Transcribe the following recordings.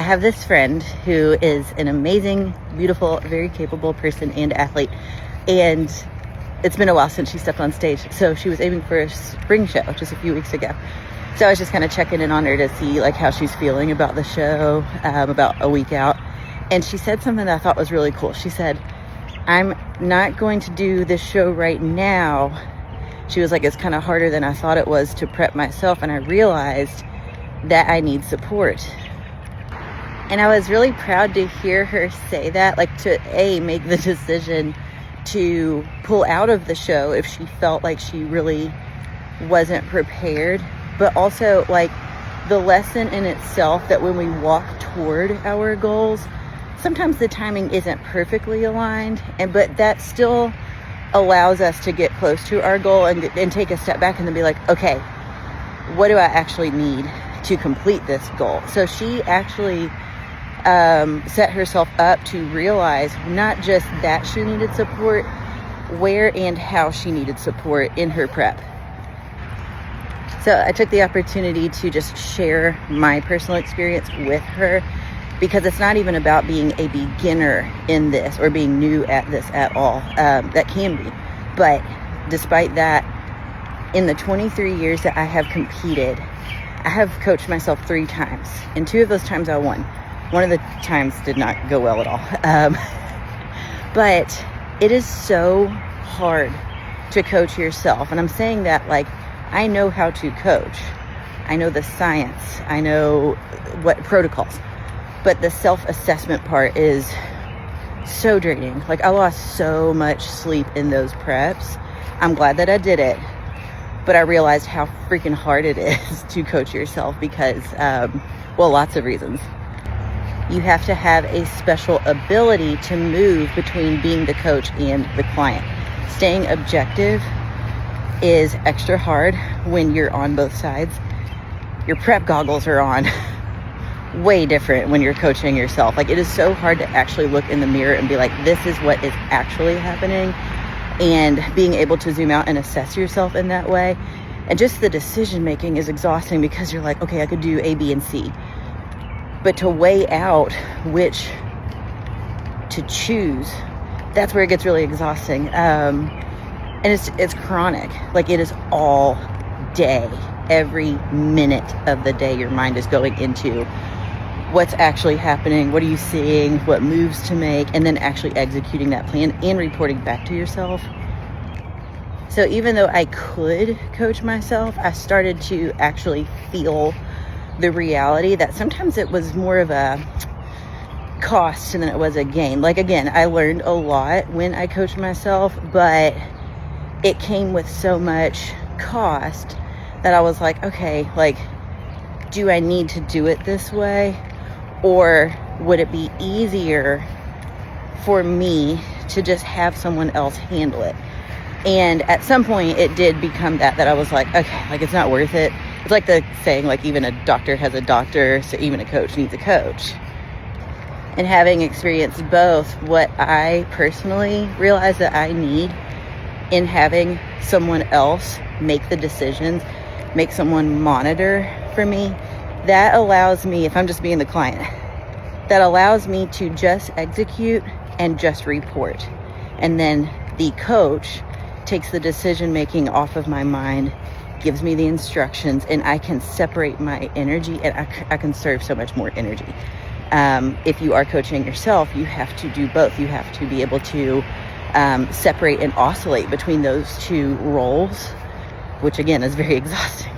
have this friend who is an amazing, beautiful, very capable person and athlete. And it's been a while since she stepped on stage. So she was aiming for a spring show just a few weeks ago. So I was just kind of checking in on her to see like how she's feeling about the show, about a week out. And she said something that I thought was really cool. She said, I'm not going to do this show right now. She was like, it's kind of harder than I thought it was to prep myself. And I realized that I need support. And I was really proud to hear her say that, like to make the decision to pull out of the show if she felt like she really wasn't prepared. But also like the lesson in itself that when we walk toward our goals, sometimes the timing isn't perfectly aligned, but that still allows us to get close to our goal and take a step back and then be like, okay, what do I actually need to complete this goal? So she actually set herself up to realize not just that she needed support, where and how she needed support in her prep. So I took the opportunity to just share my personal experience with her, because it's not even about being a beginner in this or being new at this at all. That can be. But despite that, in the 23 years that I have competed, I have coached myself 3 times. And 2 of those times I won. One of the times did not go well at all. But it is so hard to coach yourself. And I'm saying that like, I know how to coach. I know the science. I know what protocols. But the self-assessment part is so draining. Like I lost so much sleep in those preps. I'm glad that I did it. But I realized how freaking hard it is to coach yourself because, lots of reasons. You have to have a special ability to move between being the coach and the client. Staying objective is extra hard when you're on both sides. Your prep goggles are on. Way different when you're coaching yourself. Like it is so hard to actually look in the mirror and be like, this is what is actually happening, and being able to zoom out and assess yourself in that way. And just the decision making is exhausting because you're like, okay, I could do A, B, and C, but to weigh out which to choose, that's where it gets really exhausting. And it's chronic. Like it is all day, every minute of the day your mind is going into what's actually happening, what are you seeing, what moves to make, and then actually executing that plan and reporting back to yourself. So even though I could coach myself, I started to actually feel the reality that sometimes it was more of a cost than it was a gain. Like again, I learned a lot when I coached myself, but it came with so much cost that I was like, okay, like, do I need to do it this way? Or would it be easier for me to just have someone else handle it? And at some point it did become that I was like, okay, like it's not worth it. It's like the saying, like even a doctor has a doctor, so even a coach needs a coach. And having experienced both, what I personally realize that I need in having someone else make the decisions, make someone monitor for me, that allows me, if I'm just being the client, that allows me to just execute and just report. And then the coach takes the decision making off of my mind, gives me the instructions, and I can separate my energy, and I can serve so much more energy. If you are coaching yourself, you have to do both. You have to be able to separate and oscillate between those 2 roles, which again is very exhausting.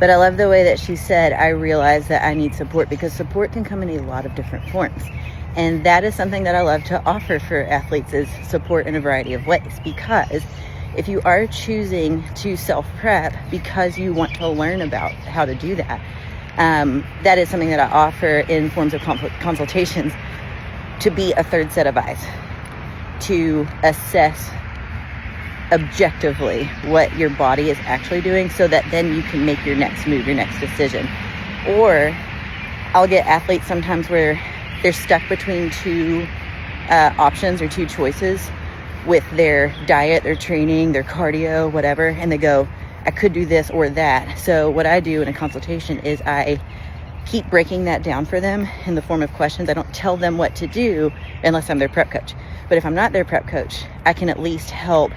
But I love the way that she said, I realize that I need support, because support can come in a lot of different forms. And that is something that I love to offer for athletes, is support in a variety of ways. Because if you are choosing to self-prep because you want to learn about how to do that, that is something that I offer in forms of consultations, to be a third set of eyes, to assess objectively what your body is actually doing, so that then you can make your next move, your next decision. Or I'll get athletes sometimes where they're stuck between 2 options or 2 choices with their diet, their training, their cardio, whatever, and they go, I could do this or that. So what I do in a consultation is I keep breaking that down for them in the form of questions. I don't tell them what to do unless I'm their prep coach. But if I'm not their prep coach, I can at least help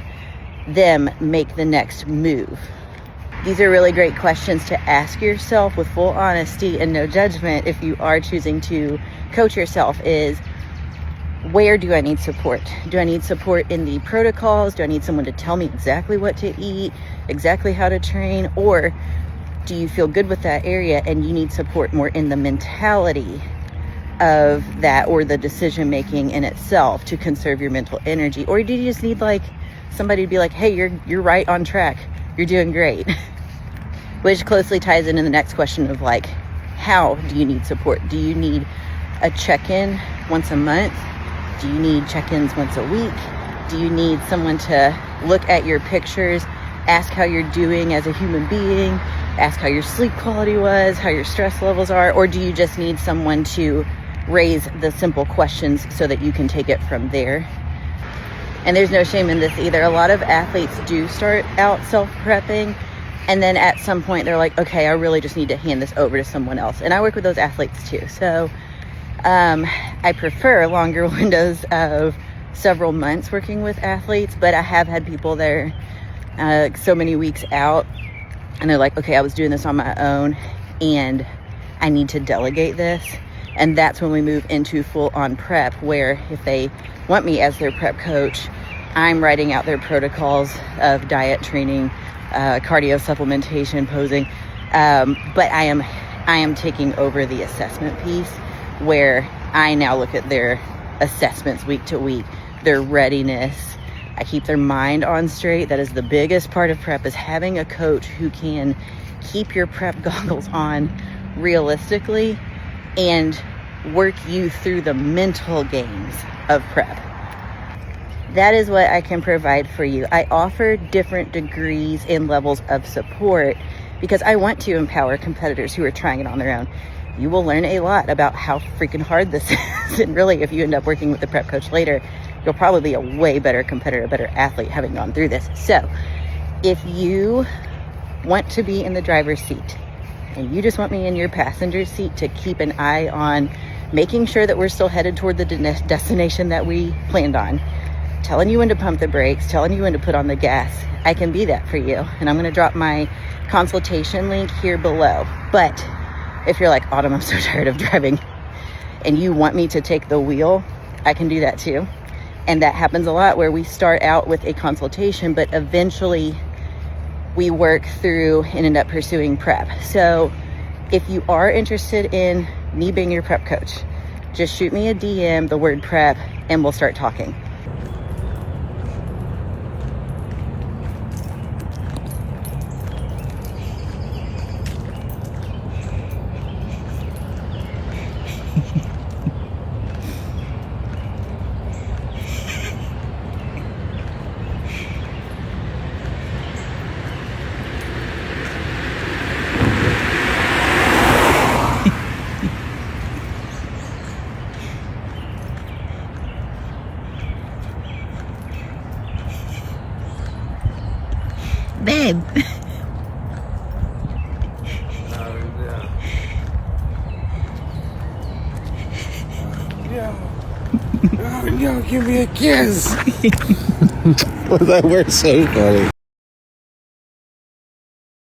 them make the next move. These are really great questions to ask yourself with full honesty and no judgment if you are choosing to coach yourself is, where do I need support? Do I need support in the protocols? Do I need someone to tell me exactly what to eat, exactly how to train? Or do you feel good with that area and you need support more in the mentality of that, or the decision making in itself to conserve your mental energy? Or do you just need like somebody to be like, hey, you're right on track, you're doing great? Which closely ties into the next question of like, how do you need support? Do you need a check-in once a month? Do you need check-ins once a week? Do you need someone to look at your pictures, ask how you're doing as a human being, ask how your sleep quality was, how your stress levels are? Or do you just need someone to raise the simple questions so that you can take it from there? And there's no shame in this either. A lot of athletes do start out self-prepping, and then at some point they're like, okay, I really just need to hand this over to someone else. And I work with those athletes too. So I prefer longer windows of several months working with athletes, but I have had people there so many weeks out, and they're like, okay, I was doing this on my own and I need to delegate this. And that's when we move into full-on prep, where if they want me as their prep coach, I'm writing out their protocols of diet, training, cardio, supplementation, posing. But I am taking over the assessment piece, where I now look at their assessments week to week, their readiness. I keep their mind on straight. That is the biggest part of prep, is having a coach who can keep your prep goggles on realistically and work you through the mental games of prep. That is what I can provide for you. I offer different degrees and levels of support because I want to empower competitors who are trying it on their own. You will learn a lot about how freaking hard this is. And really, if you end up working with the prep coach later, you'll probably be a way better competitor, a better athlete having gone through this. So if you want to be in the driver's seat and you just want me in your passenger seat to keep an eye on making sure that we're still headed toward the destination that we planned on, telling you when to pump the brakes, telling you when to put on the gas, I can be that for you. And I'm going to drop my consultation link here below. But if you're like, Autumn, I'm so tired of driving, and you want me to take the wheel, I can do that too. And that happens a lot, where we start out with a consultation, but eventually we work through and end up pursuing prep. So if you are interested in me being your prep coach, just shoot me a DM, the word prep, and we'll start talking. Babe. Yo, give me a kiss. Well, that works so funny.